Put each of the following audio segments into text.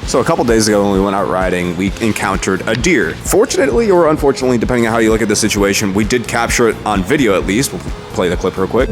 So a couple days ago when we went out riding, we encountered a deer. Fortunately or unfortunately, depending on how you look at the situation, we did capture it on video at least. We'll play the clip real quick.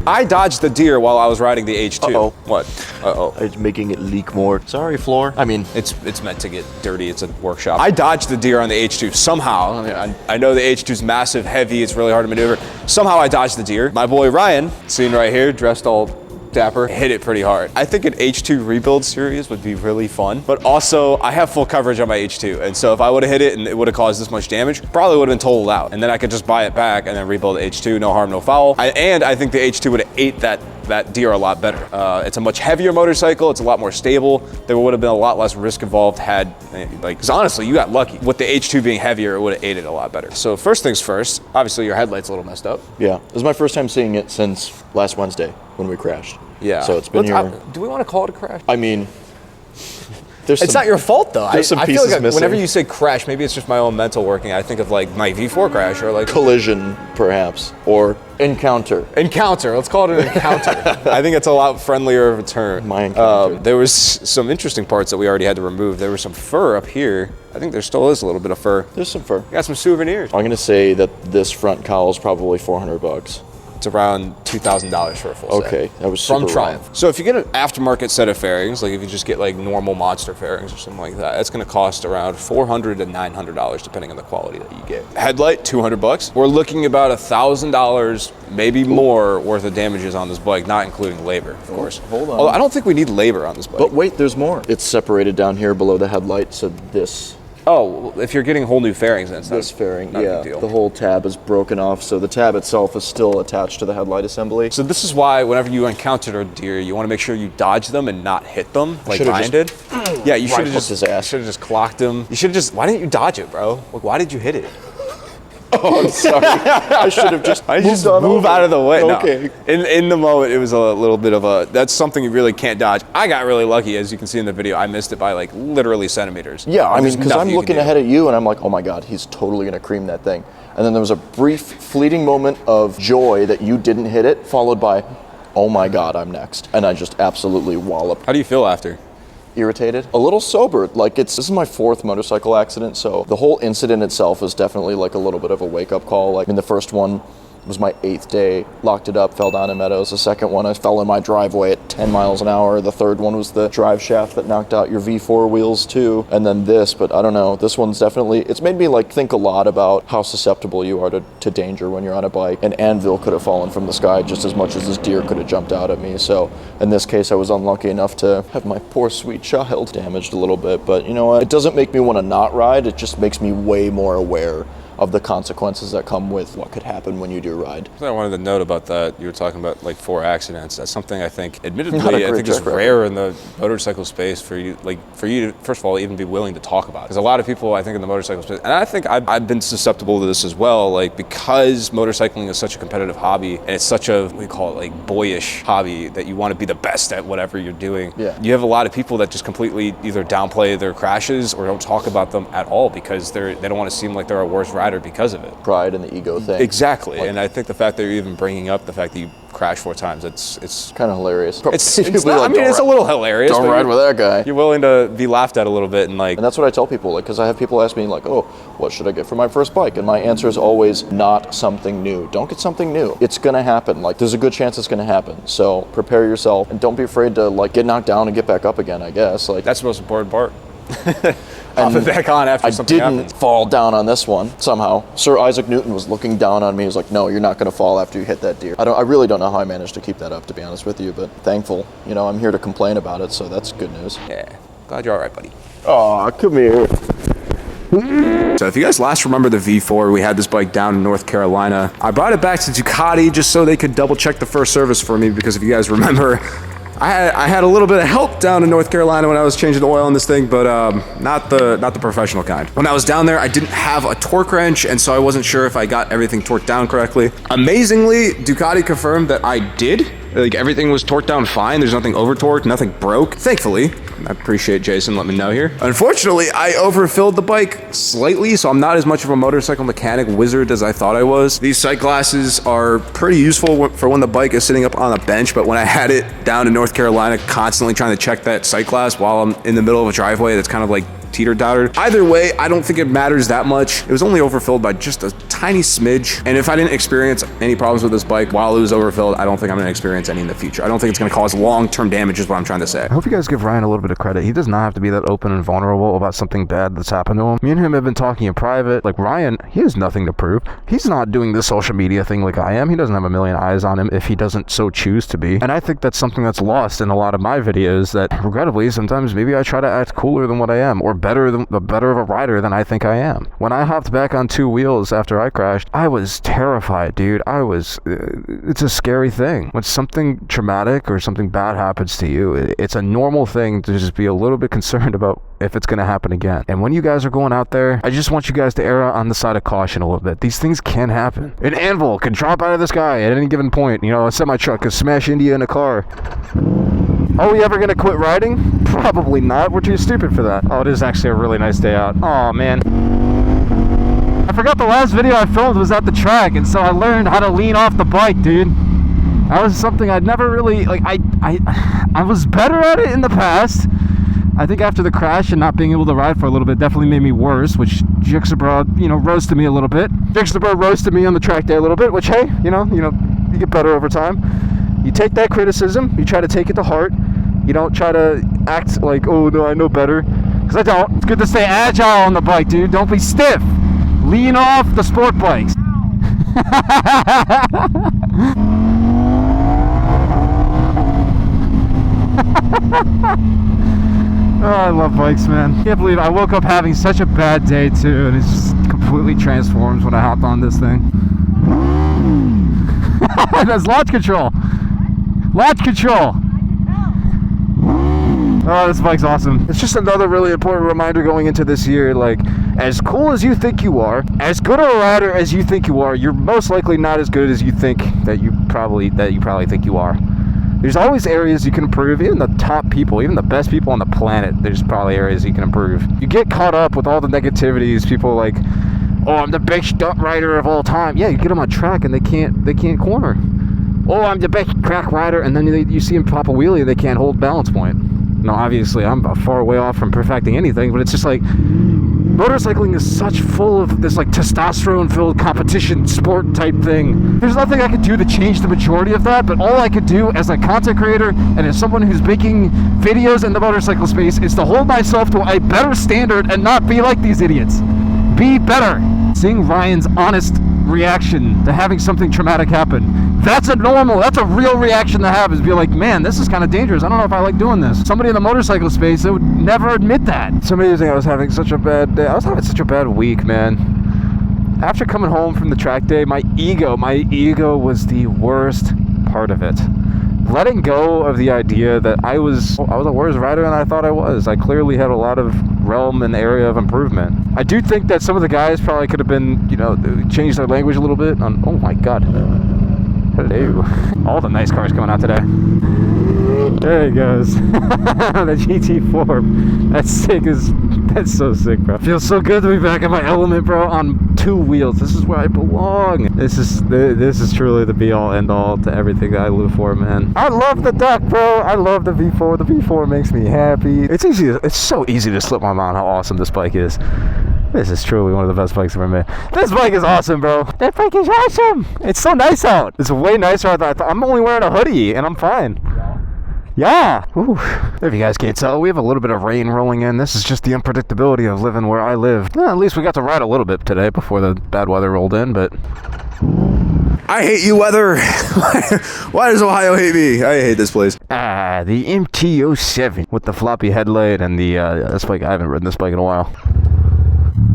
I dodged the deer while I was riding the H2. Uh-oh. What? Uh-oh. It's making it leak more. Sorry, floor. I mean, It's meant to get dirty. It's a workshop. I dodged the deer on the H2 somehow. I know the H2's massive, heavy. It's really hard to maneuver. Somehow I dodged the deer. My boy Ryan, seen right here, dressed all dapper, hit it pretty hard. I think an H2 rebuild series would be really fun, but also I have full coverage on my H2, and so if I would have hit it and it would have caused this much damage, probably would have been totaled out, and then I could just buy it back and then rebuild the H2, no harm, no foul. And I think the H2 would have ate that deer a lot better. It's a much heavier motorcycle. It's a lot more stable. There would have been a lot less risk involved had, because honestly, you got lucky. With the H2 being heavier, it would have ate it a lot better. So first things first, obviously your headlight's a little messed up. yeah. This is my first time seeing it since last Wednesday when we crashed. Yeah. So it's been here. Do we want to call it a crash? I mean, there's It's some, not your fault though. there's some I feel pieces like missing. whenever you say crash, maybe it's just my own mental working. I think of like my V4 crash or like collision, perhaps, or encounter. encounter. Let's call it an encounter. I think it's a lot friendlier of a term. My encounter. There was some interesting parts that we already had to remove. There was some fur up here. I think there still is a little bit of fur. There's some fur. We got some souvenirs. I'm gonna say that this front cowl is probably $400. It's around $2,000 for a full set. Okay, that was From super Triumph. wrong. So if you get an aftermarket set of fairings, like if you just get like normal monster fairings or something like that, it's gonna cost around $400 to $900 depending on the quality that you get. Headlight, $200. We're looking about $1,000, maybe more worth of damages on this bike, not including labor, of course. Hold on. Although I don't think we need labor on this bike. But wait, there's more. It's separated down here below the headlight, so this Oh, if you're getting whole new fairings, then it's this fairing, not a yeah, big deal. the whole tab is broken off, so the tab itself is still attached to the headlight assembly. So this is why whenever you encounter a deer, you want to make sure you dodge them and not hit them like Should've Ryan did. Yeah, you should have just his ass. should have just clocked him. You should have just. Why didn't you dodge it, bro? Like, why did you hit it? Oh, I'm sorry. I should have just Move out of the way. No. Okay. In the moment, it was a little bit of a. That's something you really can't dodge. I got really lucky, as you can see in the video. I missed it by like literally centimeters. Yeah, I mean, There's because nothing I'm you can looking do. ahead at you and I'm like, oh my God, he's totally gonna cream that thing. And then there was a brief, fleeting moment of joy that you didn't hit it, followed by, oh my God, I'm next. And I just absolutely walloped. How do you feel after? Irritated, a little sobered. Like this is my fourth motorcycle accident, so the whole incident itself is definitely like a little bit of a wake-up call. Like, I mean, the first one was my 8th day, locked it up, fell down in meadows. The second one, I fell in my driveway at 10 miles an hour. The third one was the drive shaft that knocked out your V4 wheels too. And then this, but I don't know, this one's definitely, it's made me like think a lot about how susceptible you are to danger when you're on a bike. An anvil could have fallen from the sky just as much as this deer could have jumped out at me. So in this case, I was unlucky enough to have my poor sweet child damaged a little bit. But you know what, it doesn't make me want to not ride, it just makes me way more aware of the consequences that come with what could happen when you do ride. I wanted to note about that. You were talking about like 4 accidents. That's something I think, admittedly, Not a I great think is track record. rare in the motorcycle space for you to, first of all, even be willing to talk about it. Because a lot of people, I think, in the motorcycle space, and I think I've been susceptible to this as well, like because motorcycling is such a competitive hobby and it's such a, we call it like boyish hobby that you want to be the best at whatever you're doing. Yeah. You have a lot of people that just completely either downplay their crashes or don't talk about them at all because they don't want to seem like they're a worse rider because of it. Pride and the ego thing. Exactly, Like, and I think the fact that you're even bringing up the fact that you crashed 4 times, it's kind of hilarious. it's not, I mean, it's a little hilarious. Don't but ride with that guy. You're willing to be laughed at a little bit and like. And that's what I tell people, like, because I have people ask me, like, oh, what should I get for my first bike? And my answer is always not something new. Don't get something new. It's gonna happen. Like, there's a good chance it's gonna happen. So prepare yourself and don't be afraid to like get knocked down and get back up again. I guess like That's the most important part. Off and back on after I something didn't happens. fall down on this one somehow. Sir Isaac Newton was looking down on me. He was like, "No, you're not going to fall after you hit that deer." I really don't know how I managed to keep that up, to be honest with you. But thankful, you know, I'm here to complain about it, so that's good news. Yeah, glad you're all right, buddy. Oh, come here. So if you guys last remember the V4, we had this bike down in North Carolina. I brought it back to Ducati just so they could double check the first service for me because if you guys remember, I had a little bit of help down in North Carolina when I was changing the oil on this thing, but not the professional kind. When I was down there, I didn't have a torque wrench, and so I wasn't sure if I got everything torqued down correctly. Amazingly, Ducati confirmed that I did. Like everything was torqued down fine. There's nothing over torqued, nothing broke, thankfully. I appreciate Jason letting me know here. Unfortunately, I overfilled the bike slightly, so I'm not as much of a motorcycle mechanic wizard as I thought I was. These sight glasses are pretty useful for when the bike is sitting up on a bench, but when I had it down in North Carolina, constantly trying to check that sight glass while I'm in the middle of a driveway that's kind of like teeter-totter. Either way, I don't think it matters that much. It was only overfilled by just a tiny smidge. And if I didn't experience any problems with this bike while it was overfilled, I don't think I'm gonna experience any in the future. I don't think it's gonna cause long-term damage is what I'm trying to say. I hope you guys give Ryan a little bit of credit. He does not have to be that open and vulnerable about something bad that's happened to him. Me and him have been talking in private. Like Ryan, he has nothing to prove. He's not doing the social media thing like I am. He doesn't have a million eyes on him if he doesn't so choose to be. And I think that's something that's lost in a lot of my videos, that regrettably, sometimes maybe I try to act cooler than what I am, or better of a rider than I think I am. When I hopped back on two wheels after I crashed, I was terrified, dude. It's a scary thing. When something traumatic or something bad happens to you, it's a normal thing to just be a little bit concerned about if it's going to happen again. And when you guys are going out there, I just want you guys to err on the side of caution a little bit. These things can happen. An anvil can drop out of the sky at any given point. You know, a semi-truck could smash into you in a car. Are we ever gonna quit riding? Probably not. We're too stupid for that. Oh, it is actually a really nice day out. Oh man. I forgot the last video I filmed was at the track, and so I learned how to lean off the bike, dude. That was something I'd never really, like, I was better at it in the past. I think after the crash and not being able to ride for a little bit definitely made me worse, which Jixabra, roasted me a little bit. Jixabra roasted me on the track day a little bit, which, hey, you get better over time. You take that criticism, you try to take it to heart. You don't try to act like, oh no, I know better. Because I don't. It's good to stay agile on the bike, dude. Don't be stiff. Lean off the sport bikes. Oh, I love bikes, man. I can't believe I woke up having such a bad day too, and it just completely transforms when I hopped on this thing. That's launch control. Launch control. Oh, this bike's awesome. It's just another really important reminder going into this year, like, as cool as you think you are, as good a rider as you think you are, you're most likely not as good as you think that you probably think you are. There's always areas you can improve. Even the top people, even the best people on the planet, there's probably areas you can improve. You get caught up with all the negativities. People like, oh, I'm the best stunt rider of all time. Yeah, you get them on track and they can't corner. Oh, I'm the best crack rider, and then you see them pop a wheelie and they can't hold balance point. No, obviously I'm far way off from perfecting anything, but it's just like, motorcycling is such full of this like testosterone-filled competition sport type thing. There's nothing I could do to change the majority of that, but all I could do as a content creator and as someone who's making videos in the motorcycle space is to hold myself to a better standard and not be like these idiots. Be better. Seeing Ryan's honest reaction to having something traumatic happen, that's a real reaction to have, is be like, man, this is kind of dangerous. I don't know if I like doing this. Somebody in the motorcycle space, they would never admit that. It's amazing. I was having such a bad day. I was having such a bad week, man. After coming home from the track day, my ego was the worst part of it. Letting go of the idea that I was a worse rider than I thought I was. I clearly had a lot of realm and area of improvement. I do think that some of the guys probably could have been, changed their language a little bit. Oh my God. Hello. All the nice cars coming out today. There he goes. The GT4. That's so sick, bro. Feels so good to be back in my element, bro, on two wheels. This is where I belong. This is truly the be-all, end-all to everything that I live for, man. I love the Duck, bro. I love the V4. The V4 makes me happy. It's so easy to slip my mind how awesome this bike is. This is truly one of the best bikes I've ever made. This bike is awesome, bro. That bike is awesome. It's so nice out. It's way nicer than I thought. I'm only wearing a hoodie and I'm fine. Yeah. Ooh. If you guys can't tell, we have a little bit of rain rolling in. This is just the unpredictability of living where I live. Well, at least we got to ride a little bit today before the bad weather rolled in, but... I hate you, weather. Why does Ohio hate me? I hate this place. The MT-07 with the floppy headlight and the... this bike, I haven't ridden this bike in a while.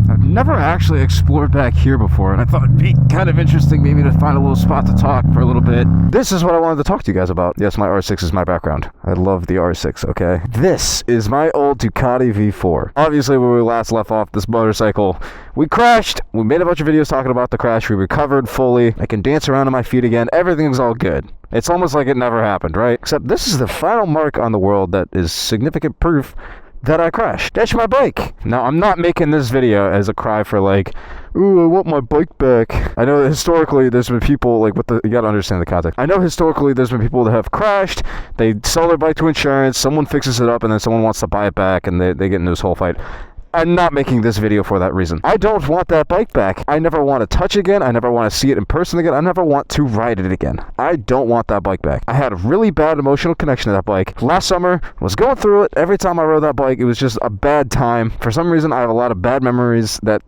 I've never actually explored back here before, and I thought it'd be kind of interesting maybe to find a little spot to talk for a little bit. This is what I wanted to talk to you guys about. Yes, my R6 is my background. I love the R6, okay? This is my old Ducati V4. Obviously, when we last left off this motorcycle, we crashed. We made a bunch of videos talking about the crash. We recovered fully. I can dance around on my feet again. Everything's all good. It's almost like it never happened, right? Except this is the final mark on the world that is significant proof that I crashed. That's my bike. Now, I'm not making this video as a cry for like, ooh, I want my bike back. I know that historically there's been people like you gotta understand the context. I know historically there's been people that have crashed, they sell their bike to insurance, someone fixes it up, and then someone wants to buy it back, and they get into this whole fight. I'm not making this video for that reason. I don't want that bike back. I never want to touch again. I never want to see it in person again. I never want to ride it again. I don't want that bike back. I had a really bad emotional connection to that bike. Last summer, I was going through it. Every time I rode that bike, it was just a bad time. For some reason, I have a lot of bad memories that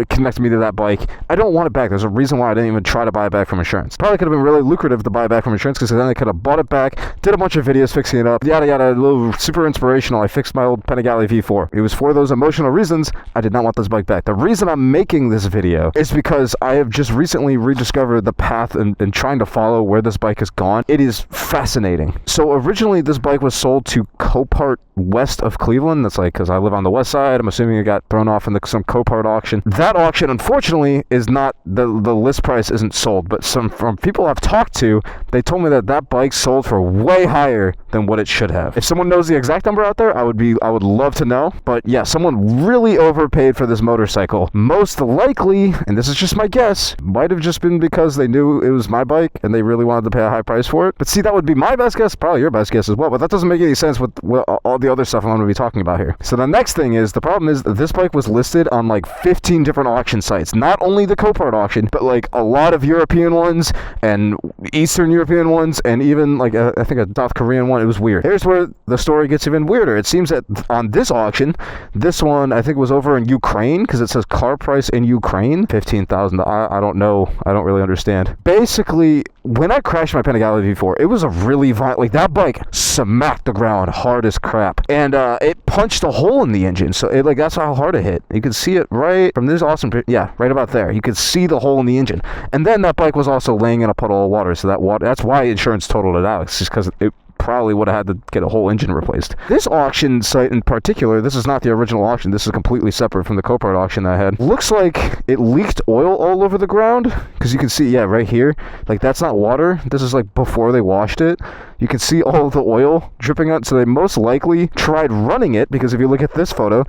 connect me to that bike. I don't want it back. There's a reason why I didn't even try to buy it back from insurance. Probably could have been really lucrative to buy it back from insurance, because then I could have bought it back, did a bunch of videos fixing it up, yada yada, a little super inspirational. I fixed my old Panigale V4. It was for those emotional reasons. I did not want this bike back. The reason I'm making this video is because I have just recently rediscovered the path and trying to follow where this bike has gone. It is fascinating. So originally this bike was sold to Copart west of Cleveland. That's like, because I live on the west side, I'm assuming it got thrown off in some Copart auction. That auction, unfortunately, is not, the list price isn't sold, but from people I've talked to, they told me that bike sold for way higher than what it should have. If someone knows the exact number out there, I would love to know. But yeah, someone really overpaid for this motorcycle. Most likely, and this is just my guess, might have just been because they knew it was my bike and they really wanted to pay a high price for it. But see, that would be my best guess, probably your best guess as well, but that doesn't make any sense with all the other stuff I'm going to be talking about here. So the next thing is, the problem is that this bike was listed on like 15 different auction sites. Not only the Copart auction, but like a lot of European ones and Eastern European ones, and even like I think a South Korean one. It was weird. Here's where the story gets even weirder. It seems that on this auction, this one I think was over in Ukraine, because it says car price in Ukraine, $15,000. I don't know. I don't really understand. Basically, when I crashed my Panigale V4, it was a really violent, like that bike smacked the ground hard as crap, and it punched a hole in the engine. So it, like, that's how hard it hit. You could see it right from this awesome, yeah, right about there. You could see the hole in the engine. And then that bike was also laying in a puddle of water, so that's why insurance totaled it out. It's just because it probably would have had to get a whole engine replaced. This auction site in particular, this is not the original auction, this is completely separate from the Copart auction I had. Looks like it leaked oil all over the ground, because you can see, yeah, right here, like that's not water, this is like before they washed it. You can see all the oil dripping out, so they most likely tried running it, because if you look at this photo,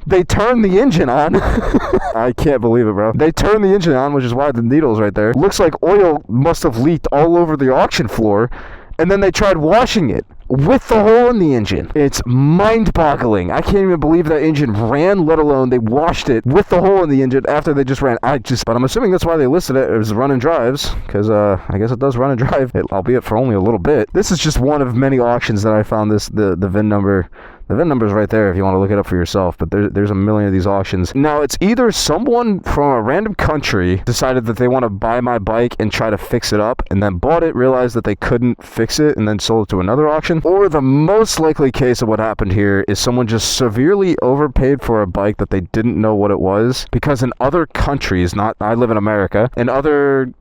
they turned the engine on. I can't believe it, bro. They turned the engine on, which is why the needle's right there. Looks like oil must have leaked all over the auction floor, and then they tried washing it with the hole in the engine. It's mind-boggling. I can't even believe that engine ran, let alone they washed it with the hole in the engine after they just ran. But I'm assuming that's why they listed it as run and drives, because I guess it does run and drive, albeit for only a little bit. This is just one of many auctions that I found the VIN number. The VIN number is right there if you want to look it up for yourself, but there's a million of these auctions. Now, it's either someone from a random country decided that they want to buy my bike and try to fix it up, and then bought it, realized that they couldn't fix it, and then sold it to another auction. Or the most likely case of what happened here is someone just severely overpaid for a bike that they didn't know what it was, because in other countries, I live in America, in other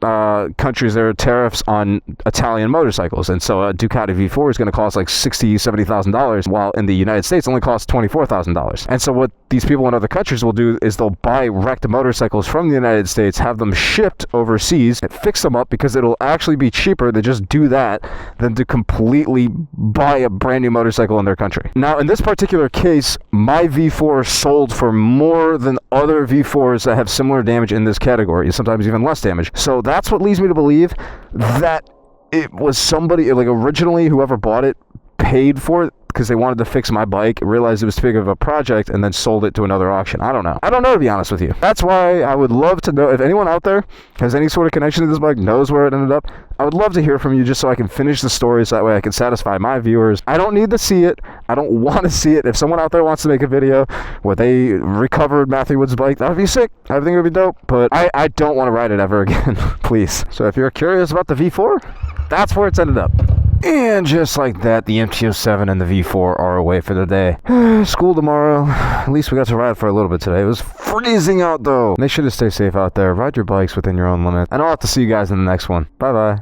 countries there are tariffs on Italian motorcycles, and so a Ducati V4 is going to cost like $60,000, $70,000, while in the United States only costs $24,000. And so what these people in other countries will do is they'll buy wrecked motorcycles from the United States, have them shipped overseas, and fix them up, because it'll actually be cheaper to just do that than to completely buy a brand new motorcycle in their country. Now, in this particular case, my V4 sold for more than other V4s that have similar damage in this category, sometimes even less damage. So that's what leads me to believe that it was somebody, like originally whoever bought it paid for it because they wanted to fix my bike, realized it was too big of a project, and then sold it to another auction. I don't know, to be honest with you. That's why I would love to know if anyone out there has any sort of connection to this bike, knows where it ended up. I would love to hear from you, just so I can finish the story, so that way I can satisfy my viewers. I don't need to see it. I don't want to see it. If someone out there wants to make a video where they recovered Matthew Wood's bike, that would be sick. I think it would be dope, but I don't want to ride it ever again, please. So if you're curious about the V4, that's where it's ended up. And just like that, the MT-07 and the V4 are away for the day. School tomorrow. At least we got to ride for a little bit today. It was freezing out though. Make sure to stay safe out there. Ride your bikes within your own limits. And I'll have to see you guys in the next one. Bye-bye.